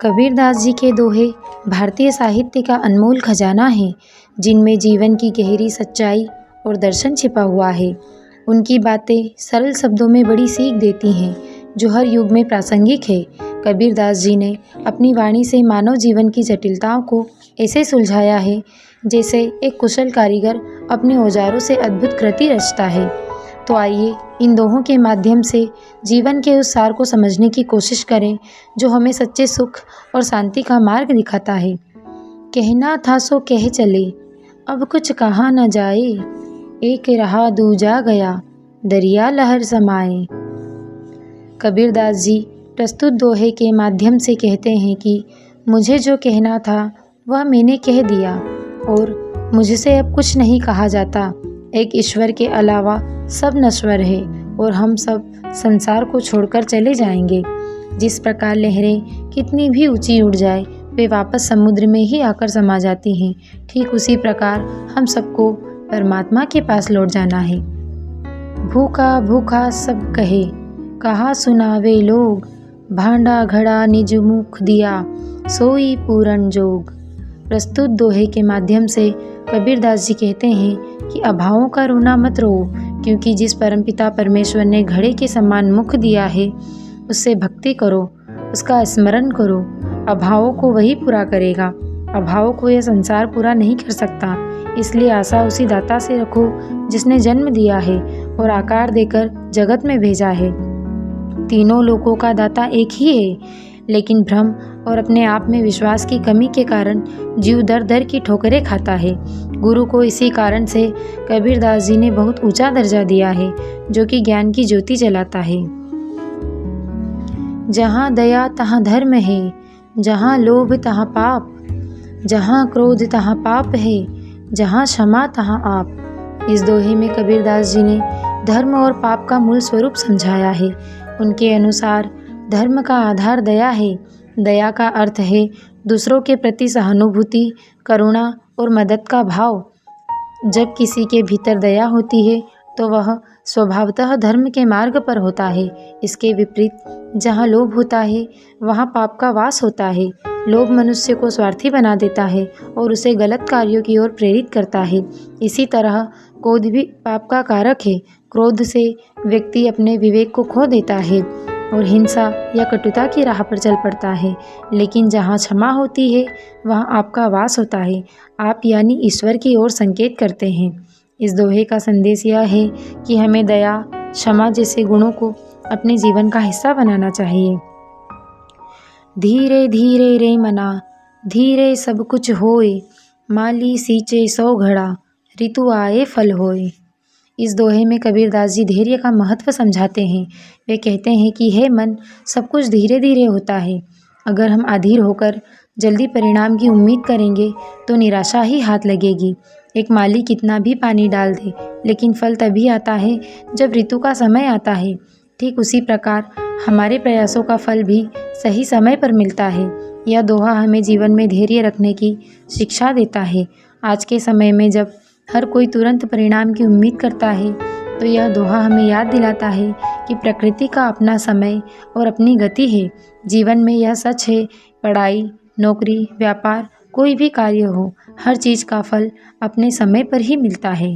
कबीरदास जी के दोहे भारतीय साहित्य का अनमोल खजाना है, जिनमें जीवन की गहरी सच्चाई और दर्शन छिपा हुआ है। उनकी बातें सरल शब्दों में बड़ी सीख देती हैं, जो हर युग में प्रासंगिक है। कबीरदास जी ने अपनी वाणी से मानव जीवन की जटिलताओं को ऐसे सुलझाया है, जैसे एक कुशल कारीगर अपने औजारों से अद्भुत कृति रचता है। तो आइए इन दोहों के माध्यम से जीवन के उस सार को समझने की कोशिश करें, जो हमें सच्चे सुख और शांति का मार्ग दिखाता है। कहना था सो कह चले, अब कुछ कहा न जाए, एक रहा दूजा गया, दरिया लहर समाए। कबीरदास जी प्रस्तुत दोहे के माध्यम से कहते हैं कि मुझे जो कहना था वह मैंने कह दिया और मुझसे अब कुछ नहीं कहा जाता। एक ईश्वर के अलावा सब नश्वर है और हम सब संसार को छोड़कर चले जाएंगे। जिस प्रकार लहरें कितनी भी ऊंची उड़ जाए, वे वापस समुद्र में ही आकर समा जाती हैं, ठीक उसी प्रकार हम सबको परमात्मा के पास लौट जाना है। भूखा भूखा सब कहे, कहा सुनावे लोग, भांडा घड़ा निज मुख दिया, सोई पूरन जोग। प्रस्तुत दोहे के माध्यम से कबीरदास जी कहते हैं कि अभावों का रोना मत रो, क्योंकि जिस परमपिता परमेश्वर ने घड़े के समान मुख दिया है, उससे भक्ति करो, उसका स्मरण करो। अभावों को वही पूरा करेगा। अभावों को यह संसार पूरा नहीं कर सकता, इसलिए आशा उसी दाता से रखो जिसने जन्म दिया है और आकार देकर जगत में भेजा है। तीनों लोकों का दाता एक ही है, लेकिन भ्रम और अपने आप में विश्वास की कमी के कारण जीव दर दर की ठोकरें खाता है। गुरु को इसी कारण से कबीरदास जी ने बहुत ऊंचा दर्जा दिया है, जो कि ज्ञान की ज्योति जलाता है। जहाँ दया तहाँ धर्म है, जहाँ लोभ तहाँ पाप, जहाँ क्रोध तहाँ पाप है, जहाँ क्षमा तहाँ आप। इस दोहे में कबीरदास जी ने धर्म और पाप का मूल स्वरूप समझाया है। उनके अनुसार धर्म का आधार दया है। दया का अर्थ है दूसरों के प्रति सहानुभूति, करुणा और मदद का भाव। जब किसी के भीतर दया होती है तो वह स्वभावतः धर्म के मार्ग पर होता है। इसके विपरीत जहाँ लोभ होता है वहाँ पाप का वास होता है। लोभ मनुष्य को स्वार्थी बना देता है और उसे गलत कार्यों की ओर प्रेरित करता है। इसी तरह क्रोध भी पाप का कारक है। क्रोध से व्यक्ति अपने विवेक को खो देता है और हिंसा या कटुता की राह पर चल पड़ता है। लेकिन जहाँ क्षमा होती है वहाँ आपका वास होता है। आप यानी ईश्वर की ओर संकेत करते हैं। इस दोहे का संदेश यह है कि हमें दया, क्षमा जैसे गुणों को अपने जीवन का हिस्सा बनाना चाहिए। धीरे धीरे रे मना, धीरे सब कुछ होए, माली सींचे 100 घड़ा, ऋतु आए फल होए। इस दोहे में कबीरदास जी धैर्य का महत्व समझाते हैं। वे कहते हैं कि हे मन, सब कुछ धीरे धीरे होता है। अगर हम अधीर होकर जल्दी परिणाम की उम्मीद करेंगे तो निराशा ही हाथ लगेगी। एक माली कितना भी पानी डाल दे, लेकिन फल तभी आता है जब ऋतु का समय आता है। ठीक उसी प्रकार हमारे प्रयासों का फल भी सही समय पर मिलता है। यह दोहा हमें जीवन में धैर्य रखने की शिक्षा देता है। आज के समय में जब हर कोई तुरंत परिणाम की उम्मीद करता है, तो यह दोहा हमें याद दिलाता है कि प्रकृति का अपना समय और अपनी गति है। जीवन में यह सच है, पढ़ाई, नौकरी, व्यापार, कोई भी कार्य हो, हर चीज़ का फल अपने समय पर ही मिलता है।